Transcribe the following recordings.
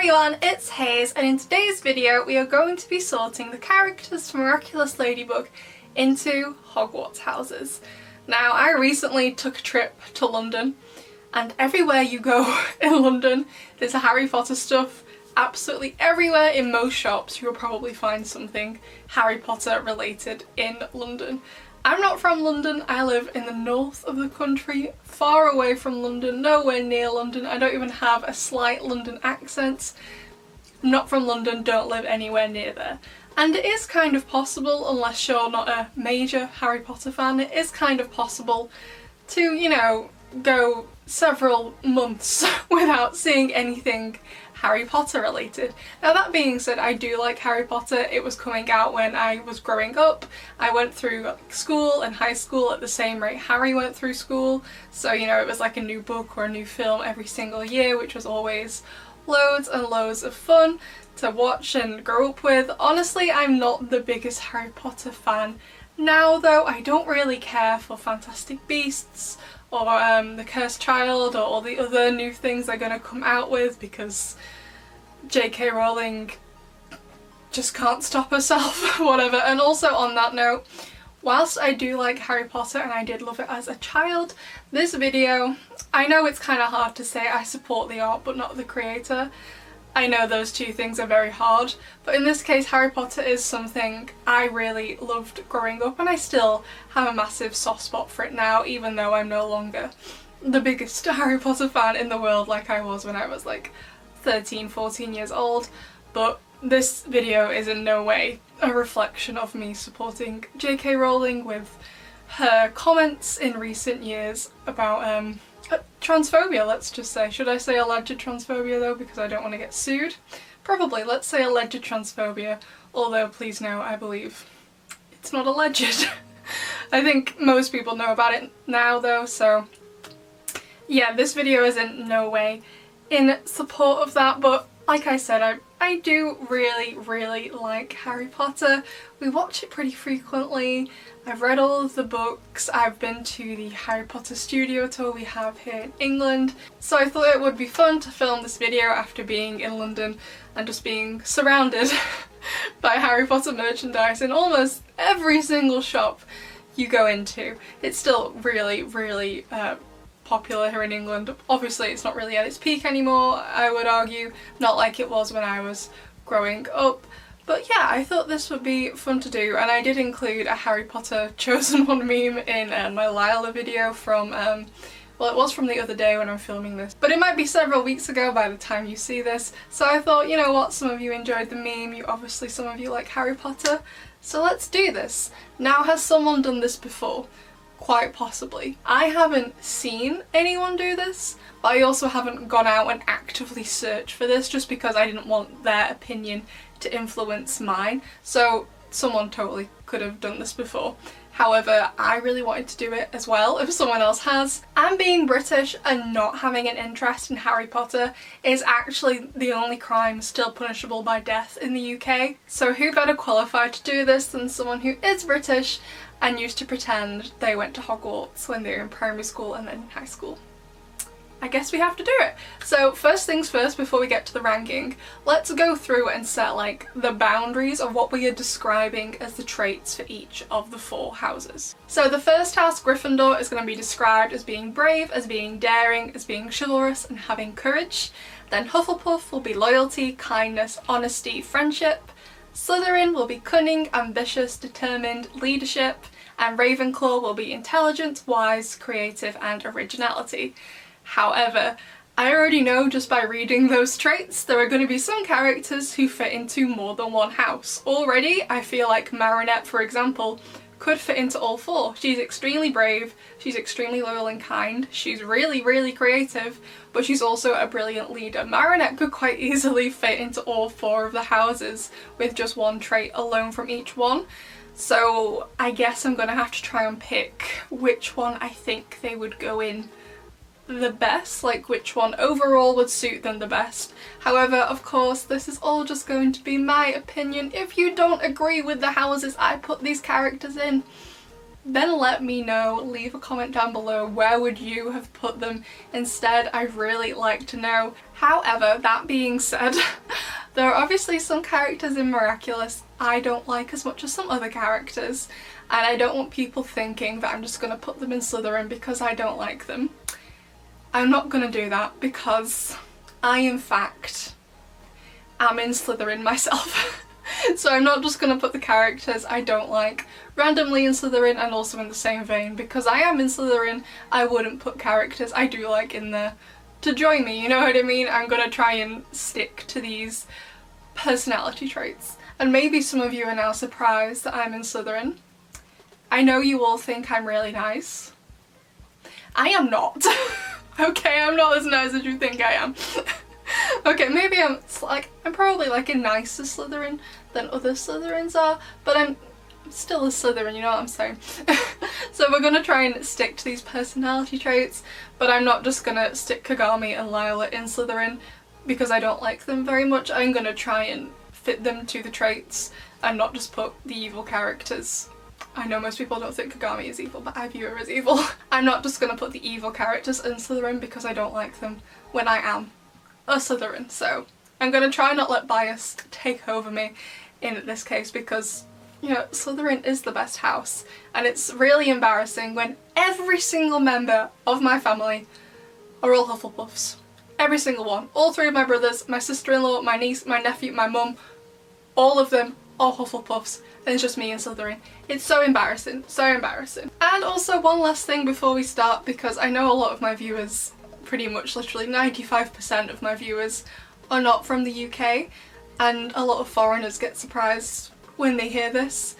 everyone, it's Hayes, and in today's video we are going to be sorting the characters from Miraculous Ladybug into Hogwarts houses. Now, I recently took a trip to London, and everywhere you go in London there's Harry Potter stuff. Absolutely everywhere in most shops you'll probably find something Harry Potter related in London. I'm not from London, I live in the north of the country, far away from London, nowhere near London. I don't even have a slight London accent. I'm not from London, don't live anywhere near there. And it is kind of possible, unless you're not a major Harry Potter fan, it is kind of possible to, you know, go several months without seeing anything Harry Potter related. Now that being said, I do like Harry Potter. It was coming out when I was growing up. I went through school and high school at the same rate Harry went through school, so you know, it was like a new book or a new film every single year, which was always loads and loads of fun to watch and grow up with. Honestly, I'm not the biggest Harry Potter fan now though. I don't really care for Fantastic Beasts or The Cursed Child or all the other new things they're going to come out with, because JK Rowling just can't stop herself, whatever. And also on that note, whilst I do like Harry Potter and I did love it as a child, this video, I know it's kind of hard to say I support the art but not the creator. I know those two things are very hard, but in this case Harry Potter is something I really loved growing up, and I still have a massive soft spot for it now, even though I'm no longer the biggest Harry Potter fan in the world like I was when I was like 13, 14 years old. But this video is in no way a reflection of me supporting JK Rowling with her comments in recent years about transphobia, let's just say. Should I say alleged transphobia though, because I don't want to get sued? Probably, let's say alleged transphobia, although please know, I believe it's not alleged. I think most people know about it now though, so yeah, this video is in no way in support of that, but like I said, I do really like Harry Potter. We watch it pretty frequently. I've read all of the books. I've been to the Harry Potter studio tour we have here in England. So I thought it would be fun to film this video after being in London and just being surrounded by Harry Potter merchandise in almost every single shop you go into. It's still really popular here in England. Obviously it's not really at its peak anymore, I would argue, not like it was when I was growing up. But yeah, I thought this would be fun to do, and I did include a Harry Potter Chosen One meme in my Lyla video from, well, it was from the other day when I'm filming this, but it might be several weeks ago by the time you see this. So I thought, you know what, some of you enjoyed the meme, obviously some of you like Harry Potter, so let's do this. Now, has someone done this before? Quite possibly. I haven't seen anyone do this, but I also haven't gone out and actively searched for this just because I didn't want their opinion to influence mine. So someone totally could have done this before. However, I really wanted to do it as well if someone else has. And being British and not having an interest in Harry Potter is actually the only crime still punishable by death in the UK. So who better qualified to do this than someone who is British and used to pretend they went to Hogwarts when they were in primary school and then in high school. I guess we have to do it. So first things first, before we get to the ranking, let's go through and set like the boundaries of what we are describing as the traits for each of the four houses. So the first house, Gryffindor, is going to be described as being brave, as being daring, as being chivalrous and having courage. Then Hufflepuff will be loyalty, kindness, honesty, friendship. Slytherin will be cunning, ambitious, determined, leadership, and Ravenclaw will be intelligent, wise, creative, and originality. However, I already know just by reading those traits there are going to be some characters who fit into more than one house. Already, I feel like Marinette, for example, could fit into all four. She's extremely brave, she's extremely loyal and kind, she's really creative, but she's also a brilliant leader. Marinette could quite easily fit into all four of the houses with just one trait alone from each one. So I guess I'm gonna have to try and pick which one I think they would go in the best, like which one overall would suit them the best. However, of course, this is all just going to be my opinion. If you don't agree with the houses I put these characters in, then let me know. Leave a comment down below. Where would you have put them instead? I'd really like to know. However, that being said, there are obviously some characters in Miraculous I don't like as much as some other characters, and I don't want people thinking that I'm just going to put them in Slytherin because I don't like them. I'm not going to do that because I, in fact, am in Slytherin myself. So I'm not just going to put the characters I don't like randomly in Slytherin and also in the same vein. Because I am in Slytherin, I wouldn't put characters I do like in there to join me, you know what I mean? I'm going to try and stick to these personality traits. And maybe some of you are now surprised that I'm in Slytherin. I know you all think I'm really nice. I am not. Okay, I'm not as nice as you think I am. Okay, maybe I'm probably like a nicer Slytherin than other Slytherins are, but I'm still a Slytherin, you know what I'm saying? So we're gonna try and stick to these personality traits, but I'm not just gonna stick Kagami and Lyla in Slytherin because I don't like them very much. I'm gonna try and fit them to the traits and not just put the evil characters. I know most people don't think Kagami is evil, but I view her as evil. I'm not just gonna put the evil characters in Slytherin because I don't like them when I am a Slytherin. So I'm gonna try not let bias take over me in this case because, you know, Slytherin is the best house, and it's really embarrassing when every single member of my family are all Hufflepuffs. Every single one. All three of my brothers, my sister-in-law, my niece, my nephew, my mum, all of them are Hufflepuffs, and it's just me in Slytherin. It's so embarrassing, so embarrassing. And also one last thing before we start, because I know a lot of my viewers, pretty much literally 95% of my viewers, are not from the UK, and a lot of foreigners get surprised when they hear this,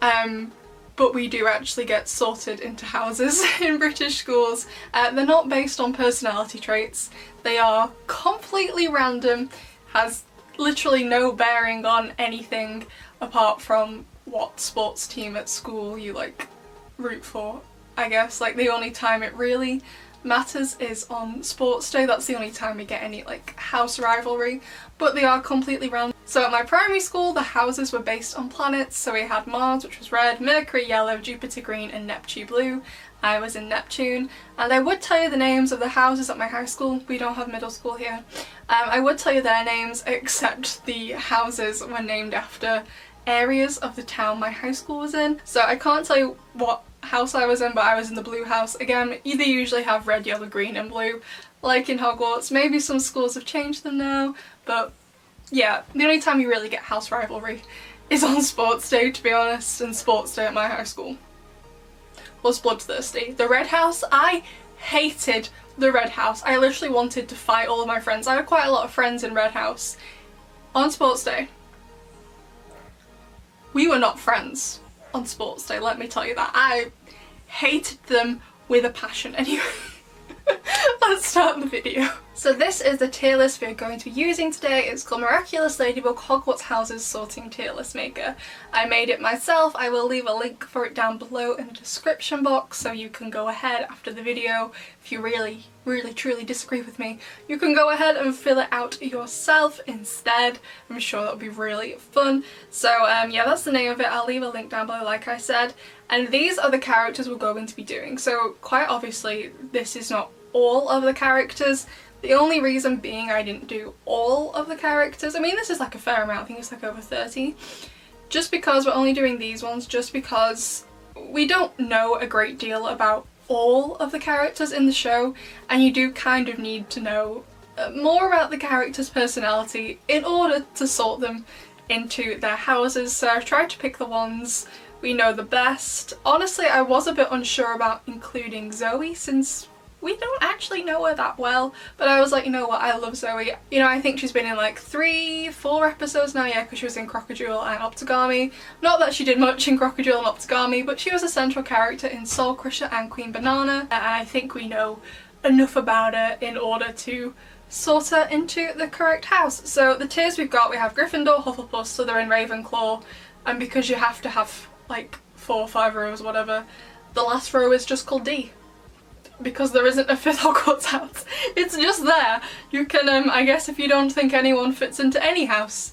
but we do actually get sorted into houses in British schools. They're not based on personality traits, they are completely random, has literally no bearing on anything apart from what sports team at school you like root for, I guess. Like the only time it really matters is on sports day. That's the only time we get any like house rivalry, but they are completely random. So at my primary school the houses were based on planets, so we had Mars, which was red, Mercury yellow, Jupiter green and Neptune blue. I was in Neptune, and I would tell you the names of the houses at my high school. We don't have middle school here. I would tell you their names, except the houses were named after areas of the town my high school was in. So I can't tell you what house I was in, but I was in the blue house. Again, they usually have red, yellow, green and blue, like in Hogwarts. Maybe some schools have changed them now, but yeah, the only time you really get house rivalry is on sports day, to be honest, and sports day at my high school was bloodthirsty. The red house, I hated the red house. I literally wanted to fight all of my friends. I had quite a lot of friends in red house. On sports day, we were not friends on sports day, let me tell you that. I hated them with a passion. Anyway, let's start the video. So this is the tier list we're going to be using today. It's called Miraculous Ladybug Hogwarts Houses Sorting Tier List Maker. I made it myself. I will leave a link for it down below in the description box, so you can go ahead after the video. If you really truly disagree with me, you can go ahead and fill it out yourself instead. I'm sure that'll be really fun. So yeah, that's the name of it. I'll leave a link down below like I said. And these are the characters we're going to be doing. So quite obviously this is not all of the characters. The only reason being I didn't do all of the characters. I mean, this is like a fair amount. I think it's like over 30. Just because we're only doing these ones, just because we don't know a great deal about all of the characters in the show, and you do kind of need to know more about the character's personality in order to sort them into their houses. So I've tried to pick the ones we know the best. Honestly, I was a bit unsure about including Zoe since we don't actually know her that well, but I was like, you know what, I love Zoe. You know, I think she's been in like 3-4 episodes now, yeah, because she was in Crocodile and Optigami. Not that she did much in Crocodile and Optigami, but she was a central character in Soul Crusher and Queen Banana, and I think we know enough about her in order to sort her into the correct house. So the tiers we've got, we have Gryffindor, Hufflepuff, Slytherin, Ravenclaw, and because you have to have like 4 or 5 rows, whatever, the last row is just called D. Because there isn't a 5th Hogwarts house. It's just there. You can, I guess if you don't think anyone fits into any house,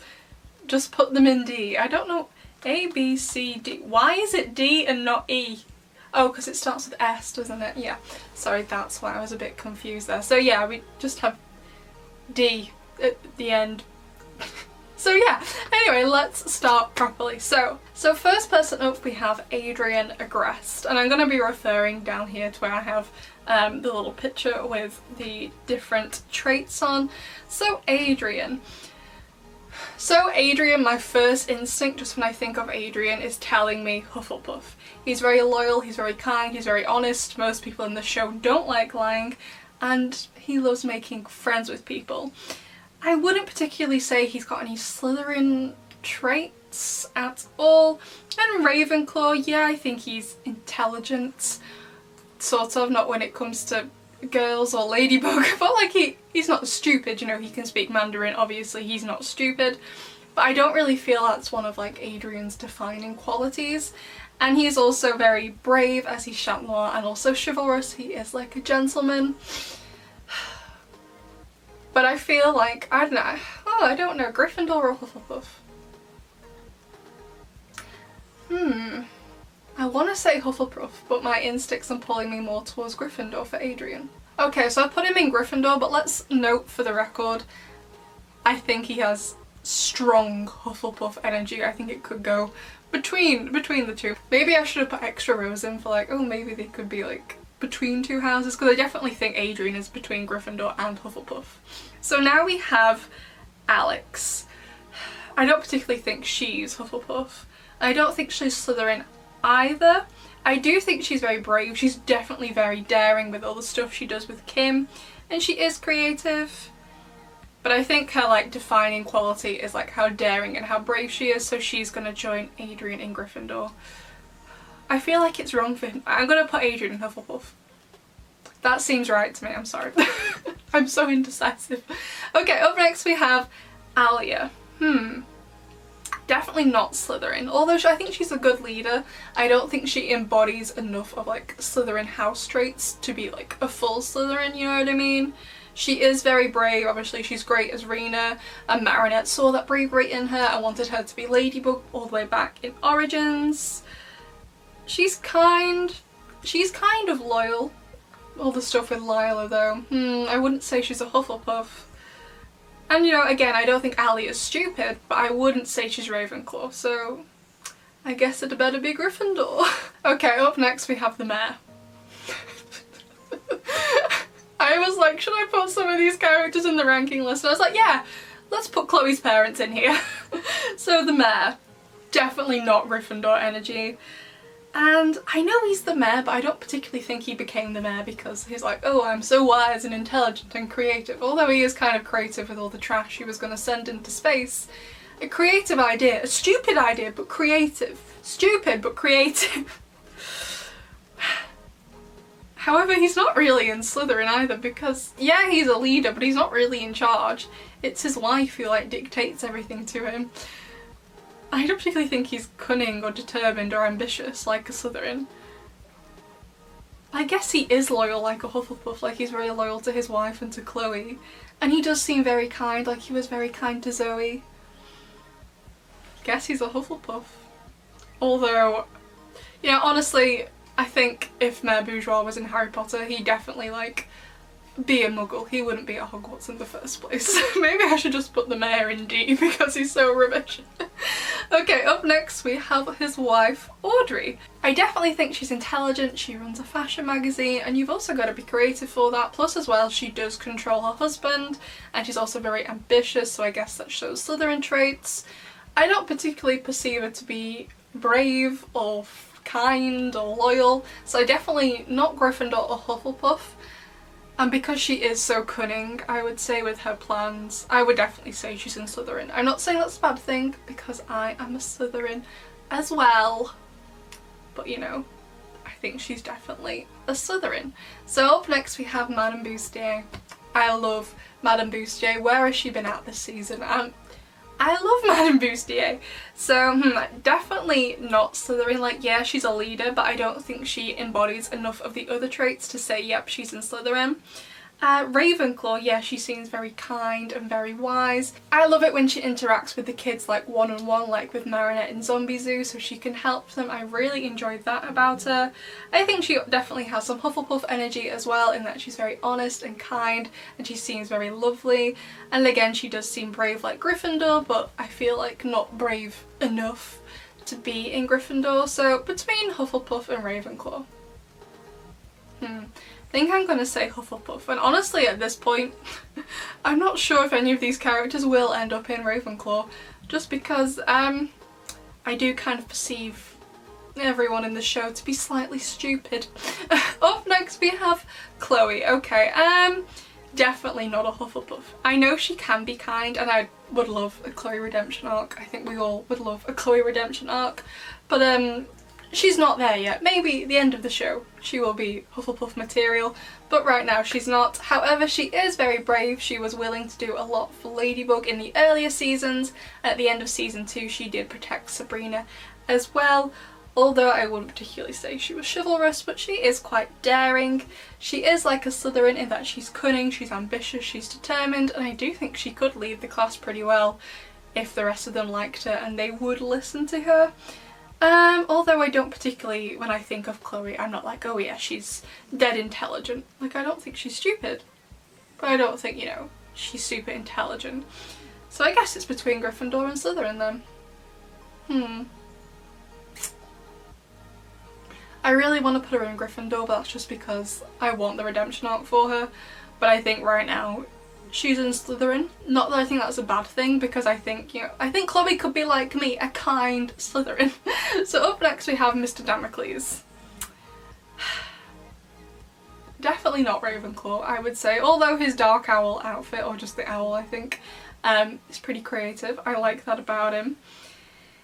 just put them in D. I don't know. A, B, C, D. Why is it D and not E? Oh, because it starts with S, doesn't it? Yeah. Sorry, that's why I was a bit confused there. So yeah, we just have D at the end. So yeah, anyway, let's start properly. So first person up we have Adrian Aggressed, and I'm going to be referring down here to where I have the little picture with the different traits on. So Adrian, my first instinct just when I think of Adrian is telling me Hufflepuff. He's very loyal, he's very kind, he's very honest. Most people in the show don't like lying, and he loves making friends with people. I wouldn't particularly say he's got any Slytherin traits at all. And Ravenclaw, yeah, I think he's intelligent, sort of, not when it comes to girls or Ladybug, but like he's not stupid, you know, he can speak Mandarin, obviously he's not stupid, but I don't really feel that's one of like Adrian's defining qualities. And he's also very brave, as he's Chat Noir, and also chivalrous. He is like a gentleman. But I feel like, I don't know, Gryffindor or Hufflepuff? I want to say Hufflepuff, but my instincts are pulling me more towards Gryffindor for Adrian. Okay, so I put him in Gryffindor, but let's note for the record, I think he has strong Hufflepuff energy. I think it could go between the two. Maybe I should have put extra rows in for like, oh, maybe they could be like between two houses, because I definitely think Adrian is between Gryffindor and Hufflepuff. So now we have Alex. I don't particularly think she's Hufflepuff. I don't think she's Slytherin either. I do think she's very brave. She's definitely very daring with all the stuff she does with Kim, and she is creative. But I think her like defining quality is like how daring and how brave she is, so she's gonna join Adrian in Gryffindor. I feel like it's wrong for him. I'm gonna put Adrian in Hufflepuff. That seems right to me, I'm sorry. I'm so indecisive. Okay, up next we have Alia. Definitely not Slytherin, although I think she's a good leader. I don't think she embodies enough of like Slytherin house traits to be like a full Slytherin, you know what I mean? She is very brave, obviously she's great as Rena, and Marinette saw that bravery in her and wanted her to be Ladybug all the way back in Origins. She's kind of loyal. All the stuff with Lyla though, I wouldn't say she's a Hufflepuff. And you know, again, I don't think Alia is stupid, but I wouldn't say she's Ravenclaw, so I guess it'd better be Gryffindor. Okay, up next we have the mayor. I was like, should I put some of these characters in the ranking list? And I was like, yeah, let's put Chloe's parents in here. So the mayor, definitely not Gryffindor energy. And I know he's the mayor, but I don't particularly think he became the mayor because he's like, oh, I'm so wise and intelligent and creative. Although he is kind of creative with all the trash he was going to send into space. A creative idea, a stupid idea, but creative. Stupid, but creative. However, he's not really in Slytherin either because, yeah, he's a leader, but he's not really in charge. It's his wife who, like, dictates everything to him. I don't particularly think he's cunning or determined or ambitious like a Slytherin. I guess he is loyal like a Hufflepuff, like he's very loyal to his wife and to Chloe. And he does seem very kind, like he was very kind to Zoe. Guess he's a Hufflepuff. Although, you know, honestly, I think if Mayor Bourgeois was in Harry Potter, he'd definitely, like, be a muggle. He wouldn't be at Hogwarts in the first place. Maybe I should just put the mayor in D because he's so rubbish. Okay, up next we have his wife, Audrey. I definitely think she's intelligent, she runs a fashion magazine, and you've also got to be creative for that. Plus as well, she does control her husband, and she's also very ambitious, so I guess that shows Slytherin traits. I don't particularly perceive her to be brave or kind or loyal, so definitely not Gryffindor or Hufflepuff. And because she is so cunning, I would say with her plans, I would definitely say she's in Slytherin. I'm not saying that's a bad thing, because I am a Slytherin as well. But you know, I think she's definitely a Slytherin. So up next we have Madame Bustier. I love Madame Bustier. Where has she been at this season? I love Madame Bustier. So definitely not Slytherin. Like, yeah, she's a leader, but I don't think she embodies enough of the other traits to say, yep, she's in Slytherin. Ravenclaw, yeah, she seems very kind and very wise. I love it when she interacts with the kids like one-on-one, like with Marinette in Zombie Zoo, so she can help them. I really enjoyed that about her. I think she definitely has some Hufflepuff energy as well, in that she's very honest and kind, and she seems very lovely. And again, she does seem brave like Gryffindor, but I feel like not brave enough to be in Gryffindor. So between Hufflepuff and Ravenclaw. I think I'm going to say Hufflepuff, and honestly at this point I'm not sure if any of these characters will end up in Ravenclaw, just because I do kind of perceive everyone in the show to be slightly stupid. Up next we have Chloe. Okay, definitely not a Hufflepuff. I know she can be kind, and I would love a Chloe redemption arc. I think we all would love a Chloe redemption arc, but she's not there yet. Maybe at the end of the show she will be Hufflepuff material, but right now she's not. However, she is very brave. She was willing to do a lot for Ladybug in the earlier seasons. At the end of season 2 she did protect Sabrina as well, although I wouldn't particularly say she was chivalrous, but she is quite daring. She is like a Slytherin in that she's cunning, she's ambitious, she's determined, and I do think she could lead the class pretty well if the rest of them liked her and they would listen to her. Although I don't particularly, when I think of Chloe, I'm not like, oh yeah, she's dead intelligent. Like, I don't think she's stupid, but I don't think, you know, she's super intelligent. So I guess it's between Gryffindor and Slytherin then. I really want to put her in Gryffindor, but that's just because I want the redemption arc for her. But I think right now she's in Slytherin. Not that I think that's a bad thing, because I think, you know, I think Chloe could be like me, a kind Slytherin. So up next we have Mr. Damocles. Definitely not Ravenclaw, I would say, although his dark owl outfit, or just the owl I think, is pretty creative. I like that about him.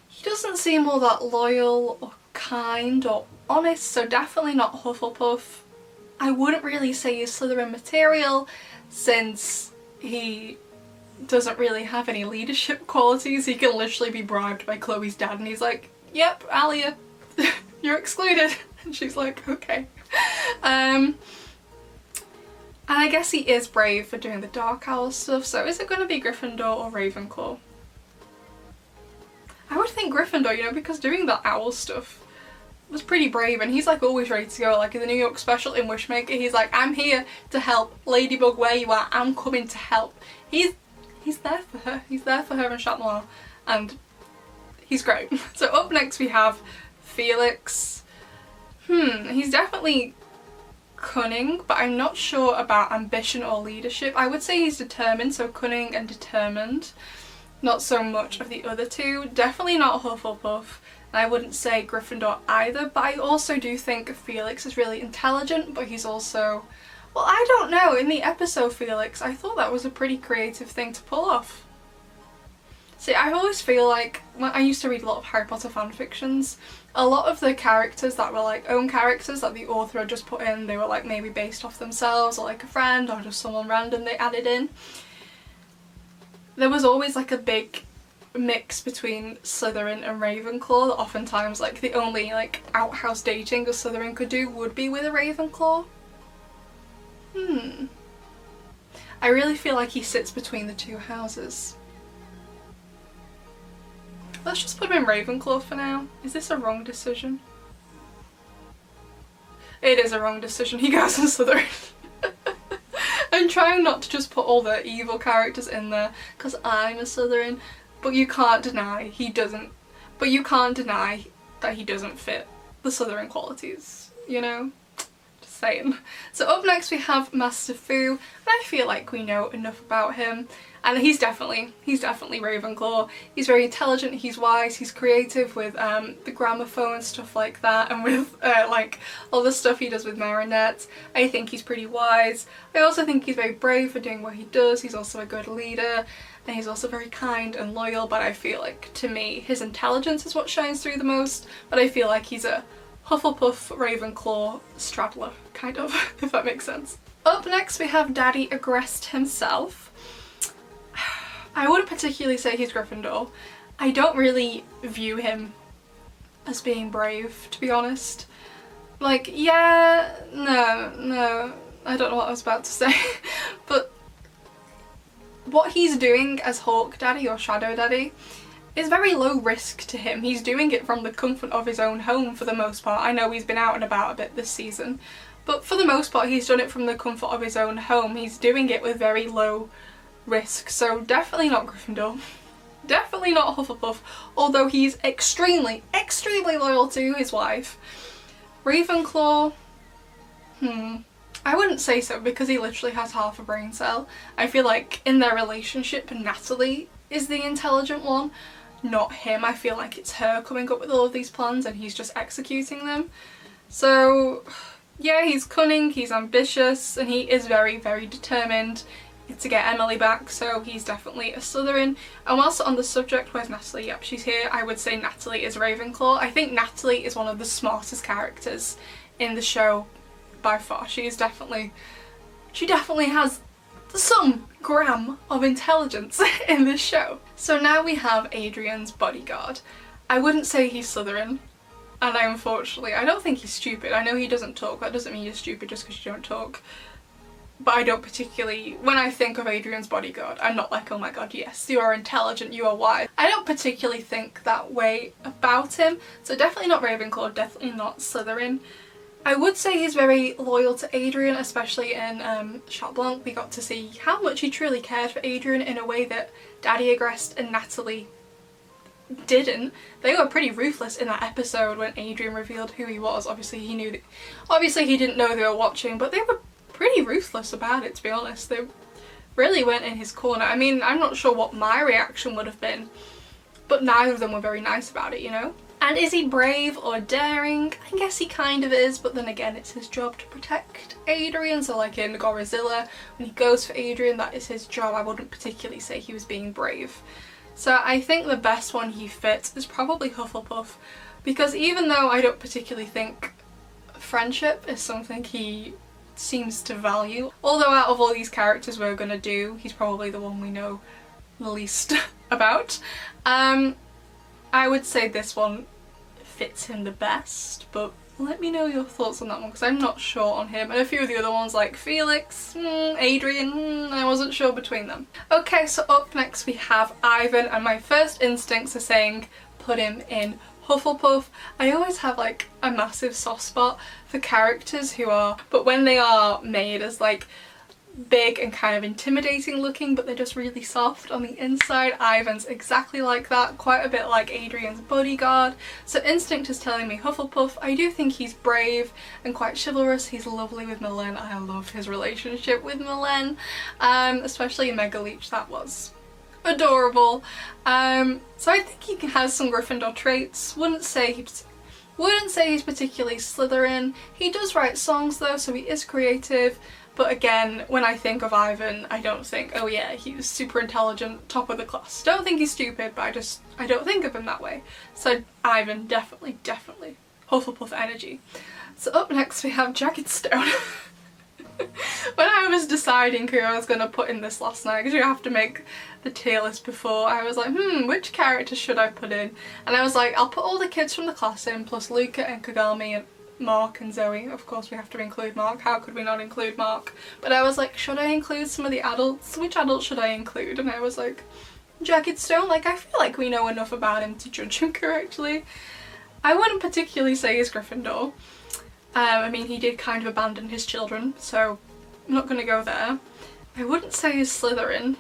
He doesn't seem all that loyal or kind or honest, so definitely not Hufflepuff. I wouldn't really say he's Slytherin material, since he doesn't really have any leadership qualities. He can literally be bribed by Chloe's dad and he's like, yep, Alia, you're excluded. And she's like, okay. And I guess he is brave for doing the dark owl stuff, so is it going to be Gryffindor or Ravenclaw? I would think Gryffindor, you know, because doing the owl stuff was pretty brave, and he's like always ready to go. Like in the New York special in Wishmaker, he's like, I'm here to help Ladybug where you are, I'm coming to help. He's there for her. He's there for her and Chat Noir, and he's great. So up next we have Felix. He's definitely cunning, but I'm not sure about ambition or leadership. I would say he's determined, so cunning and determined. Not so much of the other two. Definitely not Hufflepuff. I wouldn't say Gryffindor either, but I also do think Felix is really intelligent, but he's also, well, I don't know, in the episode Felix, I thought that was a pretty creative thing to pull off. See, I always feel like, when I used to read a lot of Harry Potter fanfictions, a lot of the characters that were like own characters that the author had just put in, they were like maybe based off themselves or like a friend or just someone random they added in. There was always like a big mix between Slytherin and Ravenclaw that oftentimes like the only like outhouse dating a Slytherin could do would be with a Ravenclaw. I really feel like he sits between the two houses. Let's just put him in Ravenclaw for now. Is this a wrong decision? It is a wrong decision. He goes in Slytherin. I'm trying not to just put all the evil characters in there because I'm a Slytherin. But you can't deny he doesn't, but you can't deny that he doesn't fit the Slytherin qualities, you know? Just saying. So up next we have Master Fu, and I feel like we know enough about him. And he's definitely Ravenclaw. He's very intelligent, he's wise, he's creative with the gramophone and stuff like that, and with like all the stuff he does with Marinette. I think he's pretty wise. I also think he's very brave for doing what he does. He's also a good leader. And he's also very kind and loyal, but I feel like, to me, his intelligence is what shines through the most, but I feel like he's a Hufflepuff Ravenclaw straddler, kind of, if that makes sense. Up next we have Daddy Aggressed himself. I wouldn't particularly say he's Gryffindor. I don't really view him as being brave, to be honest. Like, yeah, no, I don't know what I was about to say. But what he's doing as Hawk Daddy or Shadow Daddy is very low risk to him. He's doing it from the comfort of his own home for the most part. I know he's been out and about a bit this season, but for the most part he's done it from the comfort of his own home. He's doing it with very low risk, so definitely not Gryffindor. Definitely not Hufflepuff, although he's extremely, extremely loyal to his wife. Ravenclaw, I wouldn't say so because he literally has half a brain cell. I feel like in their relationship, Natalie is the intelligent one, not him. I feel like it's her coming up with all of these plans and he's just executing them. So yeah, he's cunning, he's ambitious, and he is very, very determined to get Emily back, so he's definitely a Slytherin. And whilst on the subject, where's Natalie? Yep, she's here. I would say Natalie is Ravenclaw. I think Natalie is one of the smartest characters in the show by far. She definitely has some gram of intelligence in this show. So now we have Adrian's bodyguard. I wouldn't say he's Slytherin, and I don't think he's stupid. I know he doesn't talk. That doesn't mean you're stupid just because you don't talk. But I don't particularly, when I think of Adrian's bodyguard, I'm not like, oh my god, yes, you are intelligent, you are wise. I don't particularly think that way about him. So definitely not Ravenclaw, definitely not Slytherin. I would say he's very loyal to Adrian, especially in Chat Blanc. We got to see how much he truly cared for Adrian in a way that Daddy Aggressed and Natalie didn't. They were pretty ruthless in that episode when Adrian revealed who he was. Obviously he didn't know they were watching, but they were pretty ruthless about it, to be honest. They really went in his corner. I mean, I'm not sure what my reaction would have been, but neither of them were very nice about it, you know? And is he brave or daring? I guess he kind of is, but then again, it's his job to protect Adrian. So like in Gorizilla, when he goes for Adrian, that is his job. I wouldn't particularly say he was being brave. So I think the best one he fits is probably Hufflepuff, because even though I don't particularly think friendship is something he seems to value, although out of all these characters we're gonna do, he's probably the one we know the least about, I would say this one fits him the best, but let me know your thoughts on that one because I'm not sure on him. And a few of the other ones like Felix, Adrian, I wasn't sure between them. Okay, so up next we have Ivan, and my first instincts are saying put him in Hufflepuff. I always have like a massive soft spot for characters but when they are made as like big and kind of intimidating looking, but they're just really soft on the inside. Ivan's exactly like that, quite a bit like Adrian's bodyguard. So instinct is telling me Hufflepuff. I do think he's brave and quite chivalrous. He's lovely with Milan. I love his relationship with Milan, especially in Mega Leech. That was adorable. So I think he has some Gryffindor traits. Wouldn't say he's particularly Slytherin. He does write songs though, so he is creative. But again, when I think of Ivan, I don't think, oh yeah, he's super intelligent, top of the class. Don't think he's stupid, but I don't think of him that way. So Ivan, definitely Hufflepuff energy. So up next we have Jagged Stone. When I was deciding who I was going to put in this last night, because you have to make the tier list before, I was like, which character should I put in? And I was like, I'll put all the kids from the class in, plus Luca and Kagami and Mark and Zoe. Of course we have to include Mark. How could we not include Mark? But I was like, should I include some of the adults? Which adults should I include? And I was like, Jagged Stone. Like, I feel like we know enough about him to judge him correctly. I wouldn't particularly say he's Gryffindor. I mean, he did kind of abandon his children, so I'm not going to go there. I wouldn't say he's Slytherin,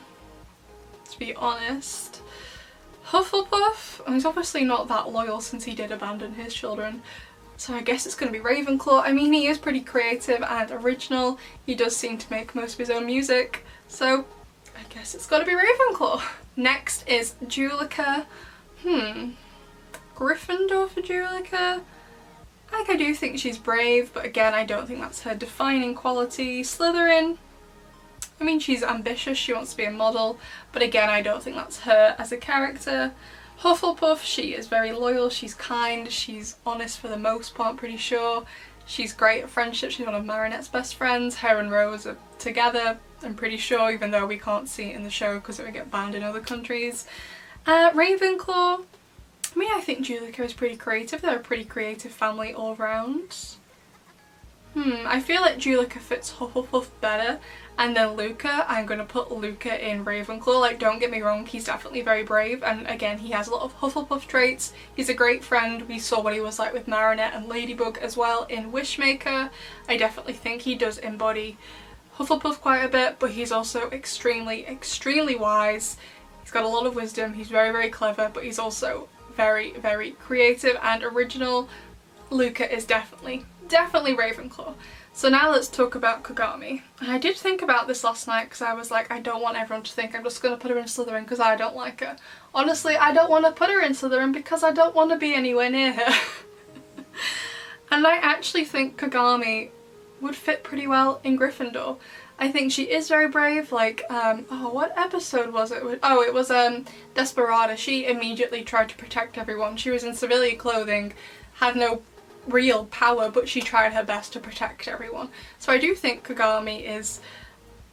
to be honest. Hufflepuff, and he's obviously not that loyal since he did abandon his children. So I guess it's going to be Ravenclaw. I mean, he is pretty creative and original. He does seem to make most of his own music. So I guess it's got to be Ravenclaw. Next is Julica. Gryffindor for Julica? Like, I do think she's brave, but again, I don't think that's her defining quality. Slytherin. I mean, she's ambitious. She wants to be a model. But again, I don't think that's her as a character. Hufflepuff, she is very loyal, she's kind, she's honest for the most part, pretty sure. She's great at friendship, she's one of Marinette's best friends. Her and Rose are together, I'm pretty sure, even though we can't see it in the show because it would get banned in other countries. Ravenclaw, I mean, I think Julica is pretty creative. They're a pretty creative family all round. I feel like Julica fits Hufflepuff better, and then Luca, I'm going to put Luca in Ravenclaw. Like, don't get me wrong, he's definitely very brave, and again, he has a lot of Hufflepuff traits. He's a great friend. We saw what he was like with Marinette and Ladybug as well in Wishmaker. I definitely think he does embody Hufflepuff quite a bit, but he's also extremely, extremely wise. He's got a lot of wisdom, he's very, very clever, but he's also very, very creative and original. Luca is definitely Ravenclaw. So now let's talk about Kagami. And I did think about this last night because I was like, I don't want everyone to think I'm just going to put her in Slytherin because I don't like her. Honestly, I don't want to put her in Slytherin because I don't want to be anywhere near her. And I actually think Kagami would fit pretty well in Gryffindor. I think she is very brave. Like, oh, what episode was it? Oh, it was Desperata. She immediately tried to protect everyone. She was in civilian clothing, had no real power, but she tried her best to protect everyone. So I do think Kagami is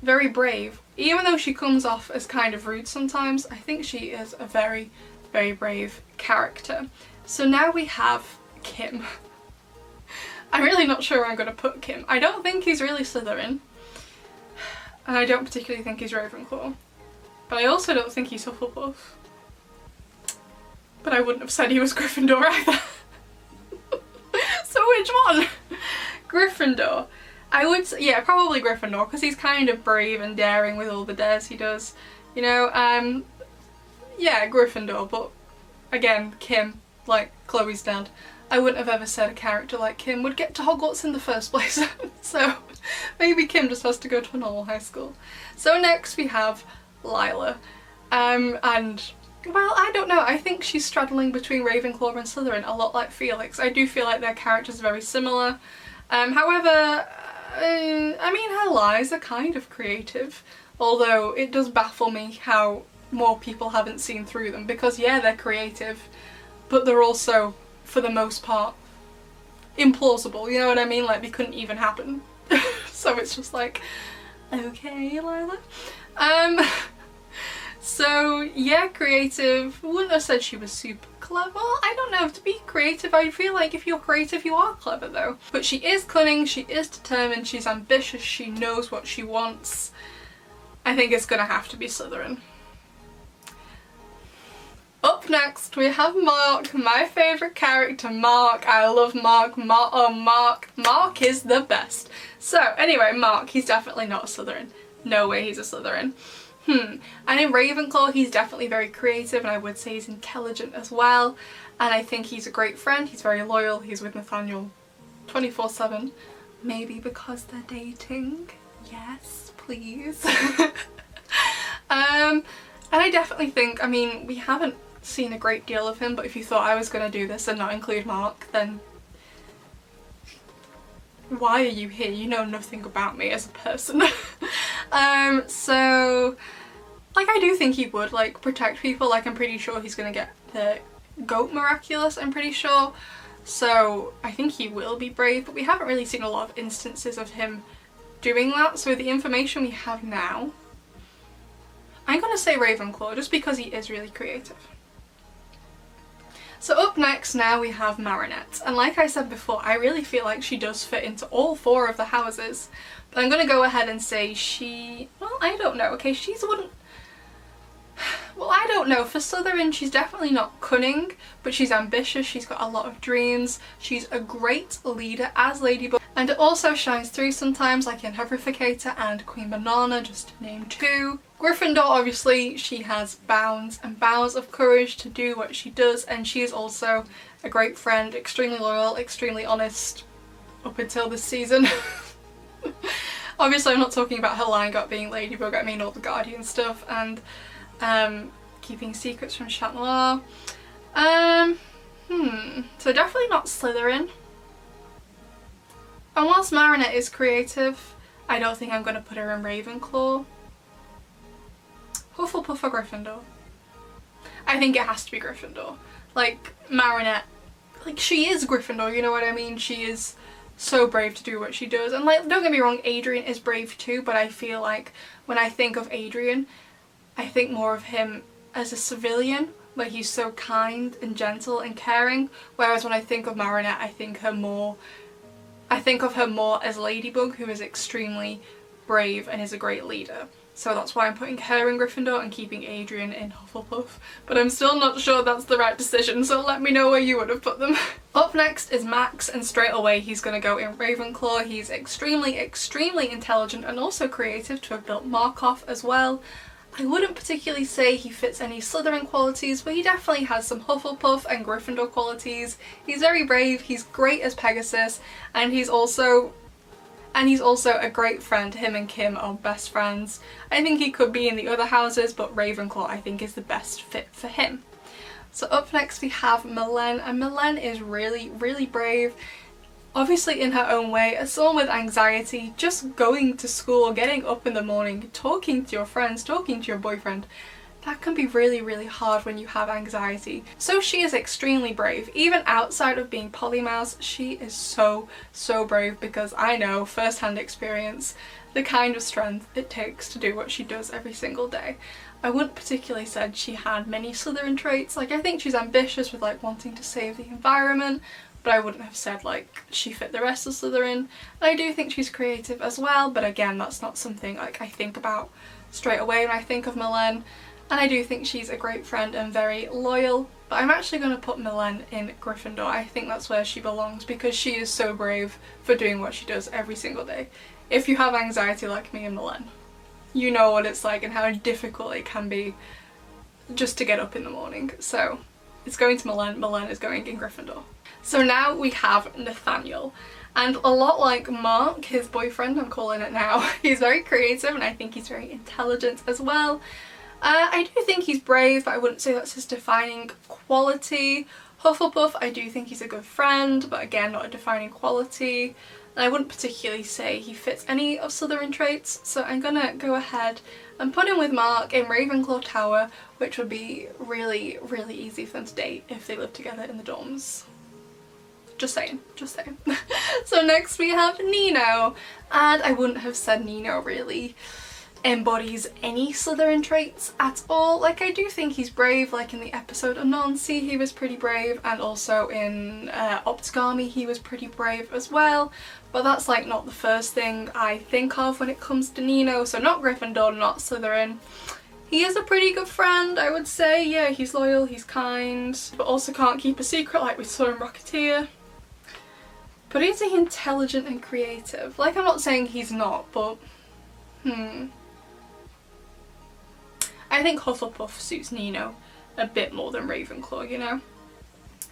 very brave. Even though she comes off as kind of rude sometimes, I think she is a very, very brave character. So now we have Kim. I'm really not sure where I'm going to put Kim. I don't think he's really Slytherin, and I don't particularly think he's Ravenclaw, but I also don't think he's Hufflepuff. But I wouldn't have said he was Gryffindor either. So which one? Gryffindor. I would say, yeah, probably Gryffindor, because he's kind of brave and daring with all the dares he does. You know, yeah, Gryffindor, but again, Kim, like Chloe's dad. I wouldn't have ever said a character like Kim would get to Hogwarts in the first place. So maybe Kim just has to go to a normal high school. So next we have Lyla. And well, I don't know, I think she's straddling between Ravenclaw and Slytherin, a lot like Felix. I do feel like their characters are very similar. However, I mean, her lies are kind of creative, although it does baffle me how more people haven't seen through them, because yeah, they're creative, but they're also, for the most part, implausible, you know what I mean? Like, they couldn't even happen. So it's just like, okay, Lyla. So yeah, creative. Wouldn't have said she was super clever. I don't know, to be creative, I feel like if you're creative you are clever though. But she is cunning, she is determined, she's ambitious, she knows what she wants. I think it's gonna have to be Slytherin. Up next we have Mark, my favourite character, Mark. I love Mark. Mark is the best. So anyway, Mark, he's definitely not a Slytherin. No way he's a Slytherin. And in Ravenclaw he's definitely very creative, and I would say he's intelligent as well. And I think he's a great friend, he's very loyal, he's with Nathaniel 24/7. Maybe because they're dating. Yes, please. And I definitely think, I mean, we haven't seen a great deal of him, but if you thought I was going to do this and not include Mark, then why are you here? You know nothing about me as a person. So like, I do think he would like protect people. Like, I'm pretty sure he's gonna get the goat Miraculous, I'm pretty sure. So I think he will be brave, but we haven't really seen a lot of instances of him doing that. So with the information we have now, I'm gonna say Ravenclaw, just because he is really creative. So up next now we have Marinette, and like I said before, I really feel like she does fit into all four of the houses, but I'm gonna go ahead and say she, well, I don't know, okay, well, I don't know, for Slytherin she's definitely not cunning, but she's ambitious, she's got a lot of dreams, she's a great leader as Ladybug, and it also shines through sometimes, like in Horrificator and Queen Banana, just to name two. Gryffindor, obviously, she has bounds and bounds of courage to do what she does, and she is also a great friend, extremely loyal, extremely honest, up until this season. Obviously I'm not talking about her line got being Ladybug, I mean all the Guardian stuff, and keeping secrets from Chat Noir. So definitely not Slytherin. And whilst Marinette is creative, I don't think I'm going to put her in Ravenclaw. Hufflepuff or Gryffindor? I think it has to be Gryffindor. Like, Marinette, like, she is Gryffindor, you know what I mean? She is so brave to do what she does. And like, don't get me wrong, Adrian is brave too, but I feel like when I think of Adrian, I think more of him as a civilian, where he's so kind and gentle and caring, whereas when I think of Marinette, I think her more I think of her more as Ladybug, who is extremely brave and is a great leader. So that's why I'm putting her in Gryffindor and keeping Adrian in Hufflepuff. But I'm still not sure that's the right decision, so let me know where you would have put them. Up next is Max, and straight away he's going to go in Ravenclaw. He's extremely, extremely intelligent and also creative to have built Markov as well. I wouldn't particularly say he fits any Slytherin qualities, but he definitely has some Hufflepuff and Gryffindor qualities. He's very brave, he's great as Pegasus, and he's also a great friend. Him and Kim are best friends. I think he could be in the other houses, but Ravenclaw I think is the best fit for him. So up next we have Milan, and Milan is really, really brave. Obviously in her own way, as someone with anxiety, just going to school, getting up in the morning, talking to your friends, talking to your boyfriend, that can be really, really hard when you have anxiety. So she is extremely brave. Even outside of being Polymouse, she is so, so brave, because I know first-hand experience the kind of strength it takes to do what she does every single day. I wouldn't particularly said she had many Slytherin traits. Like, I think she's ambitious with like wanting to save the environment, but I wouldn't have said like she fit the rest of Slytherin. And I do think she's creative as well, but again, that's not something like I think about straight away when I think of Milan. And I do think she's a great friend and very loyal, but I'm actually going to put Milan in Gryffindor. I think that's where she belongs, because she is so brave for doing what she does every single day. If you have anxiety like me and Milan, you know what it's like and how difficult it can be just to get up in the morning. So it's going to Milan. Milan is going in Gryffindor. So now we have Nathaniel, and a lot like Mark, his boyfriend, I'm calling it now, he's very creative and I think he's very intelligent as well. I do think he's brave, but I wouldn't say that's his defining quality. Hufflepuff, I do think he's a good friend, but again, not a defining quality. And I wouldn't particularly say he fits any of Slytherin traits, so I'm gonna go ahead and put him with Mark in Ravenclaw Tower, which would be really, really easy for them to date if they live together in the dorms. Just saying, just saying. So next we have Nino, and I wouldn't have said Nino really embodies any Slytherin traits at all. Like, I do think he's brave, like in the episode Anansi he was pretty brave, and also in Optigami he was pretty brave as well, but that's like not the first thing I think of when it comes to Nino, so not Gryffindor, not Slytherin. He is a pretty good friend, I would say. Yeah, he's loyal, he's kind, but also can't keep a secret like we saw in Rocketeer. But is he intelligent and creative? Like, I'm not saying he's not, but I think Hufflepuff suits Nino a bit more than Ravenclaw, you know?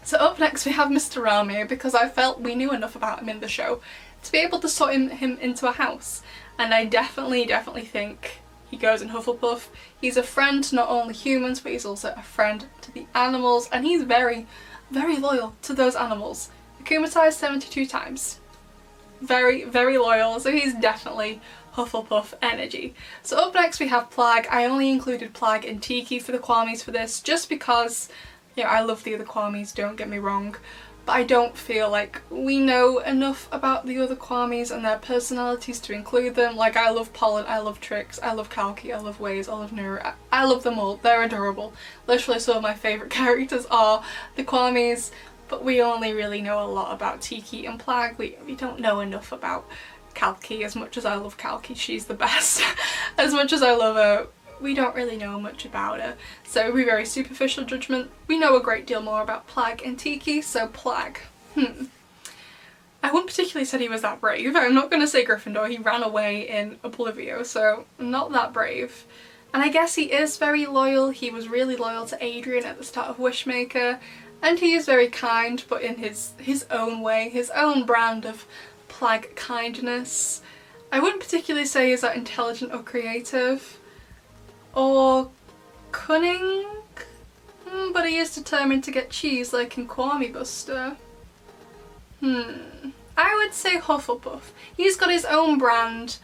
So up next we have Mr. Ramire, because I felt we knew enough about him in the show to be able to sort him into a house. And I definitely think he goes in Hufflepuff. He's a friend to not only humans, but he's also a friend to the animals, and he's very, very loyal to those animals. Akumatized 72 times. Very, very loyal, so he's definitely Hufflepuff energy. So up next we have Plag. I only included Plag and Tiki for the Kwamis for this, just because, you know, I love the other Kwamis, don't get me wrong, but I don't feel like we know enough about the other Kwamis and their personalities to include them. Like, I love Pollen, I love Trix, I love Kalki, I love Waze, I love Nura, I love them all. They're adorable. Literally some of my favourite characters are the Kwamis, but we only really know a lot about Tiki and Plag. We don't know enough about Kalki. As much as I love Kalki, she's the best. As much as I love her, we don't really know much about her. So it would be very superficial judgment. We know a great deal more about Plag and Tiki, so Plag. I wouldn't particularly say he was that brave. I'm not going to say Gryffindor. He ran away in Oblivio, so not that brave. And I guess he is very loyal. He was really loyal to Adrian at the start of Wishmaker. And he is very kind, but in his own way, his own brand of Plag kindness. I wouldn't particularly say he's that intelligent or creative or cunning, but he is determined to get cheese like in Kwami Buster. I would say Hufflepuff. He's got his own brand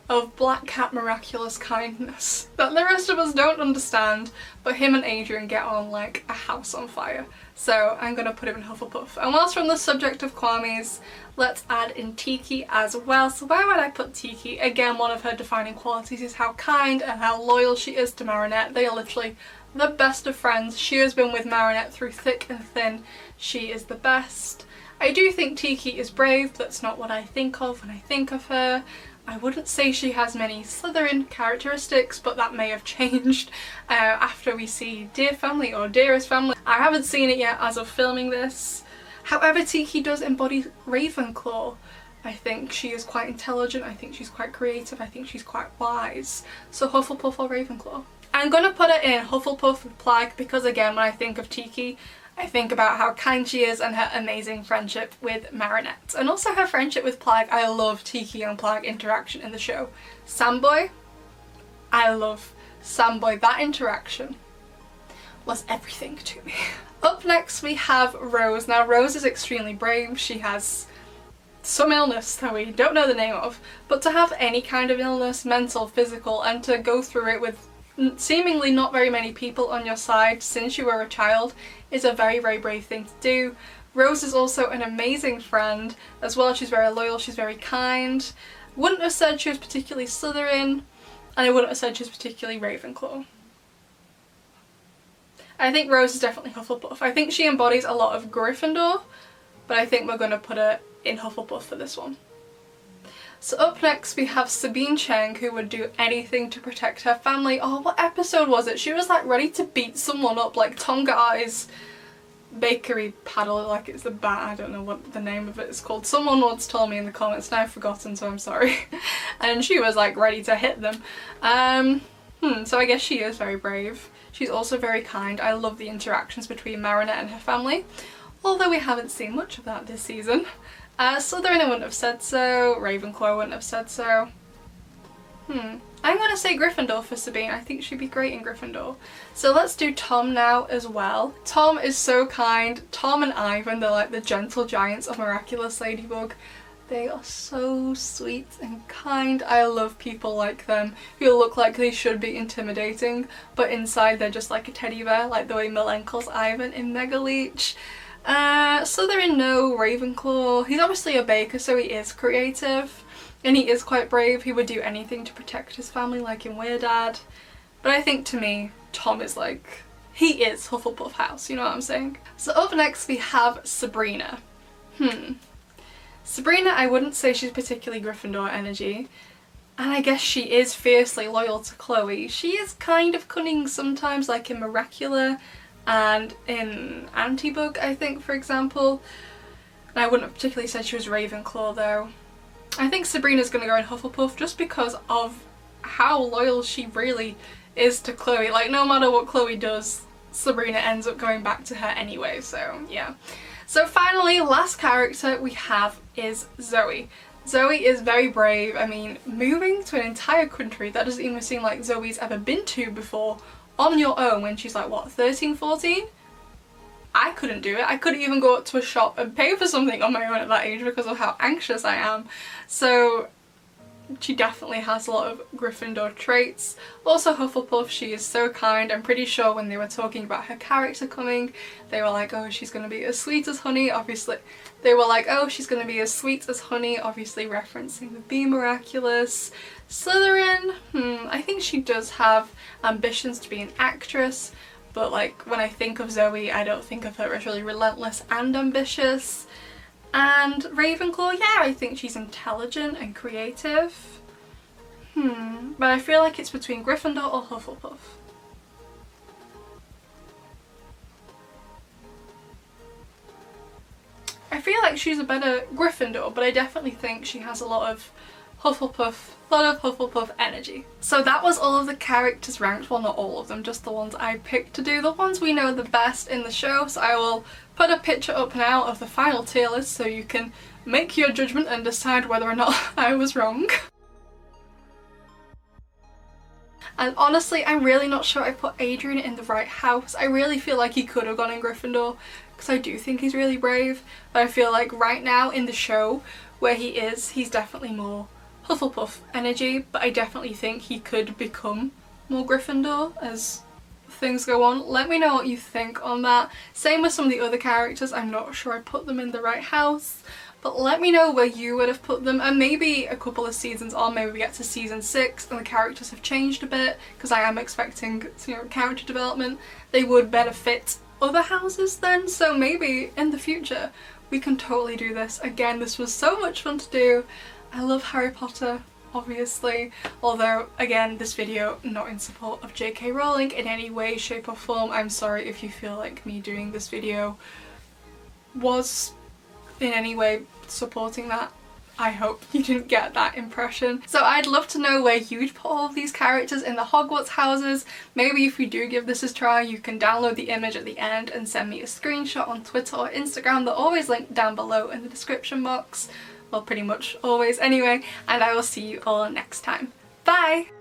of Black Cat Miraculous kindness that the rest of us don't understand, but him and Adrian get on like a house on fire. So I'm gonna put him in Hufflepuff. And whilst we're on the subject of Kwamis, let's add in Tiki as well. So where would I put Tiki? Again, one of her defining qualities is how kind and how loyal she is to Marinette. They are literally the best of friends. She has been with Marinette through thick and thin. She is the best. I do think Tiki is brave, but that's not what I think of when I think of her. I wouldn't say she has many Slytherin characteristics, but that may have changed after we see Dear Family or Dearest Family. I haven't seen it yet as of filming this. However, Tiki does embody Ravenclaw. I think she is quite intelligent, I think she's quite creative, I think she's quite wise. So Hufflepuff or Ravenclaw. I'm gonna put it in Hufflepuff with Plag because again, when I think of Tiki, I think about how kind she is and her amazing friendship with Marinette. And also her friendship with Plag. I love Tiki and Plag interaction in the show. Samboy, I love Samboy. That interaction was everything to me. Up next we have Rose. Now Rose is extremely brave. She has some illness that we don't know the name of, but to have any kind of illness, mental, physical, and to go through it with seemingly not very many people on your side since you were a child is a very, very brave thing to do. Rose is also an amazing friend as well. She's very loyal, she's very kind. Wouldn't have said she was particularly Slytherin, and I wouldn't have said she was particularly Ravenclaw. I think Rose is definitely Hufflepuff. I think she embodies a lot of Gryffindor, but I think we're going to put her in Hufflepuff for this one. So up next we have Sabine Chang, who would do anything to protect her family. Oh, what episode was it? She was like ready to beat someone up, like Tonga Eyes bakery paddle, like it's a bat, I don't know what the name of it is called. Someone once told me in the comments and I've forgotten, so I'm sorry. And she was like ready to hit them. So I guess she is very brave. She's also very kind. I love the interactions between Marinette and her family, although we haven't seen much of that this season. Slytherin I wouldn't have said so, Ravenclaw I wouldn't have said so. I'm gonna say Gryffindor for Sabine. I think she'd be great in Gryffindor. So let's do Tom now as well. Tom is so kind. Tom and Ivan, they're like the gentle giants of Miraculous Ladybug. They are so sweet and kind. I love people like them who look like they should be intimidating, but inside they're just like a teddy bear, like the way Milan calls Ivan in Mega Leech. Slytherin no, Ravenclaw. He's obviously a baker, so he is creative. And he is quite brave. He would do anything to protect his family, like in Weird Dad. But I think to me, Tom is like, he is Hufflepuff House, you know what I'm saying? So up next we have Sabrina. Sabrina, I wouldn't say she's particularly Gryffindor energy. And I guess she is fiercely loyal to Chloe. She is kind of cunning sometimes, like in Miraculous and in Antibug, I think, for example. And I wouldn't have particularly said she was Ravenclaw though. I think Sabrina's going to go in Hufflepuff just because of how loyal she really is to Chloe. Like, no matter what Chloe does, Sabrina ends up going back to her anyway, so yeah. So finally, last character we have is Zoe. Zoe is very brave. I mean, moving to an entire country that doesn't even seem like Zoe's ever been to before on your own when she's like, what, 13, 14? I couldn't do it. I couldn't even go up to a shop and pay for something on my own at that age because of how anxious I am. So she definitely has a lot of Gryffindor traits. Also Hufflepuff, she is so kind. I'm pretty sure when they were talking about her character coming, they were like, oh, she's going to be as sweet as honey. Obviously, they were like, oh, she's going to be as sweet as honey, obviously referencing the Be Miraculous. Slytherin, I think she does have ambitions to be an actress, but like when I think of Zoe, I don't think of her as really relentless and ambitious. And Ravenclaw, yeah, I think she's intelligent and creative. But I feel like it's between Gryffindor or Hufflepuff. I feel like she's a better Gryffindor, but I definitely think she has a lot of Hufflepuff energy. So that was all of the characters ranked. Well, not all of them, just the ones I picked to do, the ones we know the best in the show. So I will put a picture up now of the final tier list so you can make your judgment and decide whether or not I was wrong. And honestly, I'm really not sure I put Adrian in the right house. I really feel like he could have gone in Gryffindor because I do think he's really brave. But I feel like right now in the show where he is, he's definitely more Hufflepuff energy, but I definitely think he could become more Gryffindor as things go on. Let me know what you think on that. Same with some of the other characters. I'm not sure I put them in the right house, but let me know where you would have put them, and maybe a couple of seasons on, maybe we get to season 6 and the characters have changed a bit, because I am expecting, you know, character development. They would benefit other houses then, so maybe in the future We can totally do this. Again, this was so much fun to do. I love Harry Potter, obviously, although again this video not in support of JK Rowling in any way, shape or form. I'm sorry if you feel like me doing this video was in any way supporting that. I hope you didn't get that impression. So I'd love to know where you'd put all of these characters in the Hogwarts houses. Maybe if you do give this a try, you can download the image at the end and send me a screenshot on Twitter or Instagram. They're always linked down below in the description box. Well, pretty much always anyway, and I will see you all next time. Bye!